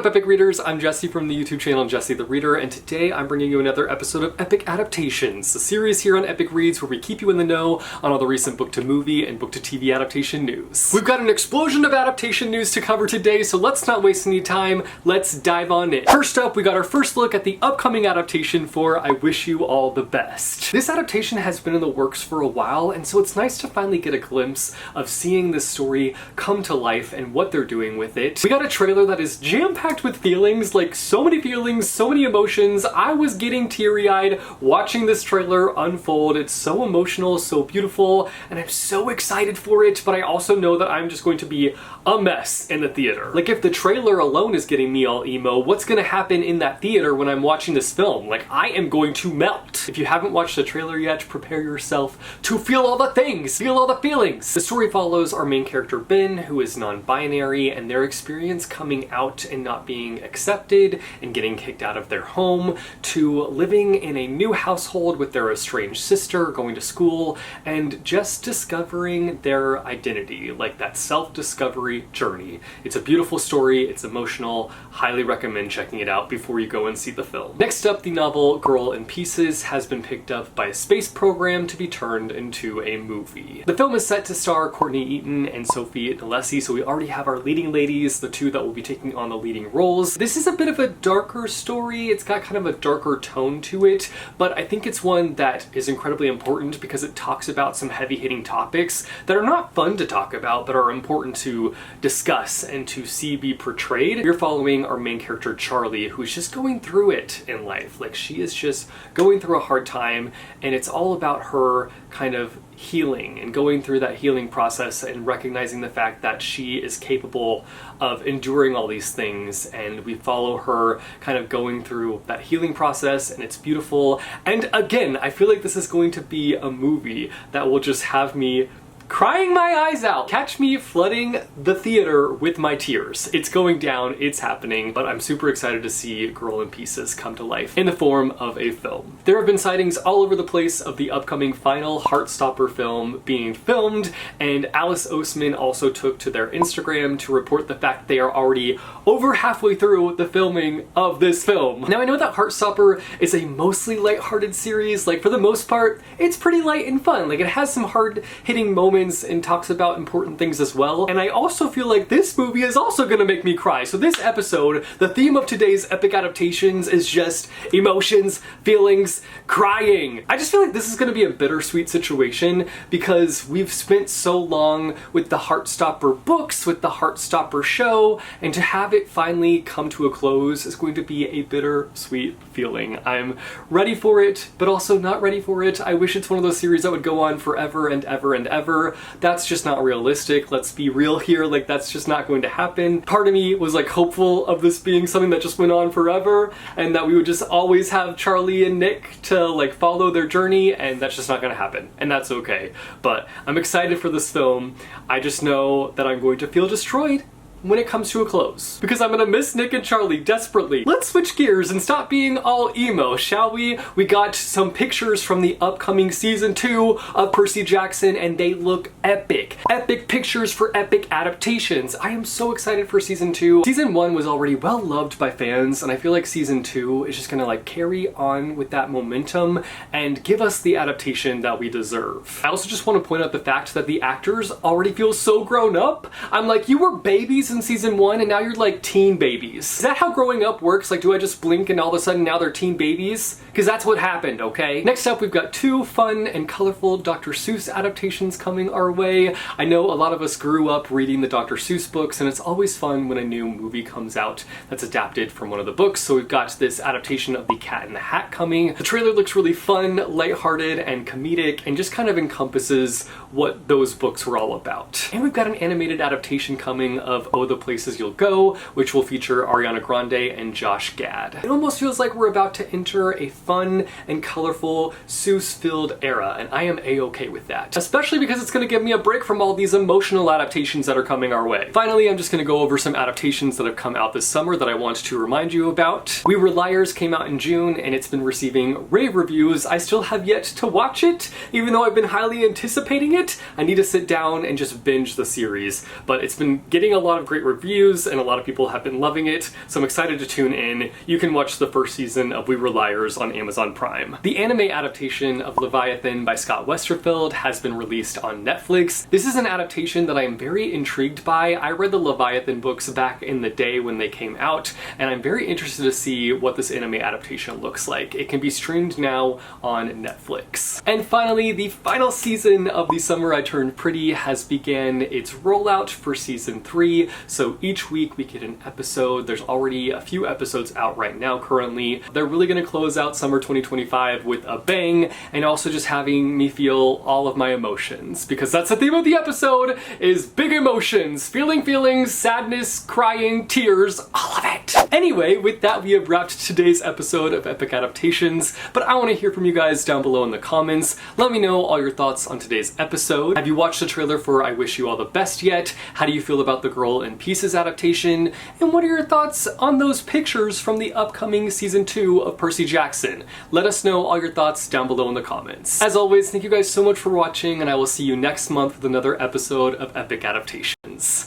What up, Epic Readers? I'm Jesse from the YouTube channel Jesse the Reader, and today I'm bringing you another episode of Epic Adaptations, the series here on Epic Reads where we keep you in the know on all the recent book-to-movie and book-to-TV adaptation news. We've got an explosion of adaptation news to cover today, so let's not waste any time. Let's dive on in. First up, we got our first look at the upcoming adaptation for I Wish You All the Best. This adaptation has been in the works for a while, and so it's nice to finally get a glimpse of seeing this story come to life and what they're doing with it. We got a trailer that is jam-packed with feelings, like so many feelings, so many emotions. I was getting teary-eyed watching this trailer unfold. It's so emotional, so beautiful, and I'm so excited for it, but I also know that I'm just going to be a mess in the theater. Like, if the trailer alone is getting me all emo, what's gonna happen in that theater when I'm watching this film? Like, I am going to melt. If you haven't watched the trailer yet, prepare yourself to feel all the things, feel all the feelings. The story follows our main character Ben, who is non-binary, and their experience coming out and not being accepted and getting kicked out of their home, to living in a new household with their estranged sister, going to school, and just discovering their identity, like that self-discovery journey. It's a beautiful story, it's emotional, highly recommend checking it out before you go and see the film. Next up, the novel Girl in Pieces has been picked up by a space program to be turned into a movie. The film is set to star Courtney Eaton and Sophie Nalesi, so we already have our leading ladies, the two that will be taking on the leading roles. This is a bit of a darker story, it's got kind of a darker tone to it, but I think it's one that is incredibly important because it talks about some heavy-hitting topics that are not fun to talk about, but are important to discuss and to see be portrayed. We're following our main character Charlie, who's just going through it in life. Like, she is just going through a hard time, and it's all about her kind of healing and going through that healing process and recognizing the fact that she is capable of enduring all these things, and we follow her kind of going through that healing process, and it's beautiful. And again, I feel like this is going to be a movie that will just have me crying my eyes out. Catch me flooding the theater with my tears. It's going down, it's happening, but I'm super excited to see Girl in Pieces come to life in the form of a film. There have been sightings all over the place of the upcoming final Heartstopper film being filmed, and Alice Oseman also took to their Instagram to report the fact they are already over halfway through the filming of this film. Now, I know that Heartstopper is a mostly lighthearted series. Like, for the most part, it's pretty light and fun. Like, it has some hard-hitting moments and talks about important things as well. And I also feel like this movie is also gonna make me cry. So this episode, the theme of today's Epic Adaptations is just emotions, feelings, crying. I just feel like this is gonna be a bittersweet situation because we've spent so long with the Heartstopper books, with the Heartstopper show, and to have it finally come to a close is going to be a bittersweet feeling. I'm ready for it, but also not ready for it. I wish it's one of those series that would go on forever and ever and ever. That's just not realistic. Let's be real here. Like, that's just not going to happen. Part of me was like hopeful of this being something that just went on forever and that we would just always have Charlie and Nick to like follow their journey, and that's just not gonna happen, and that's okay. But I'm excited for this film. I just know that I'm going to feel destroyed when it comes to a close, because I'm gonna miss Nick and Charlie desperately. Let's switch gears and stop being all emo, shall we? We got some pictures from the upcoming season 2 of Percy Jackson, and they look epic. Epic pictures for Epic Adaptations. I am so excited for season 2. Season 1 was already well loved by fans, and I feel like season 2 is just gonna like carry on with that momentum and give us the adaptation that we deserve. I also just want to point out the fact that the actors already feel so grown up. I'm like, you were babies in season 1 and now you're like teen babies. Is that how growing up works? Like, do I just blink and all of a sudden now they're teen babies? Because that's what happened, okay? Next up, we've got 2 fun and colorful Dr. Seuss adaptations coming our way. I know a lot of us grew up reading the Dr. Seuss books, and it's always fun when a new movie comes out that's adapted from one of the books. So we've got this adaptation of The Cat in the Hat coming. The trailer looks really fun, lighthearted, and comedic, and just kind of encompasses what those books were all about. And we've got an animated adaptation coming of Oh, the Places You'll Go, which will feature Ariana Grande and Josh Gad. It almost feels like we're about to enter a fun and colorful Seuss-filled era, and I am a-okay with that. Especially because it's gonna give me a break from all these emotional adaptations that are coming our way. Finally, I'm just gonna go over some adaptations that have come out this summer that I want to remind you about. We Were Liars came out in June, and it's been receiving rave reviews. I still have yet to watch it, even though I've been highly anticipating it. I need to sit down and just binge the series, but it's been getting a lot of great reviews and a lot of people have been loving it, so I'm excited to tune in. You can watch the first season of We Were Liars on Amazon Prime. The anime adaptation of Leviathan by Scott Westerfeld has been released on Netflix. This is an adaptation that I am very intrigued by. I read the Leviathan books back in the day when they came out, and I'm very interested to see what this anime adaptation looks like. It can be streamed now on Netflix. And finally, the final season of The Summer I Turned Pretty has began its rollout for season 3, so each week we get an episode. There's already a few episodes out right now currently. They're really gonna close out summer 2025 with a bang, and also just having me feel all of my emotions, because that's the theme of the episode, is big emotions, feeling feelings, sadness, crying, tears, all of it. Anyway, with that, we have wrapped today's episode of Epic Adaptations, but I want to hear from you guys down below in the comments. Let me know all your thoughts on today's episode. Have you watched the trailer for I Wish You All the Best yet? How do you feel about the Girl in Pieces adaptation? And what are your thoughts on those pictures from the upcoming season 2 of Percy Jackson? Let us know all your thoughts down below in the comments. As always, thank you guys so much for watching, and I will see you next month with another episode of Epic Adaptations.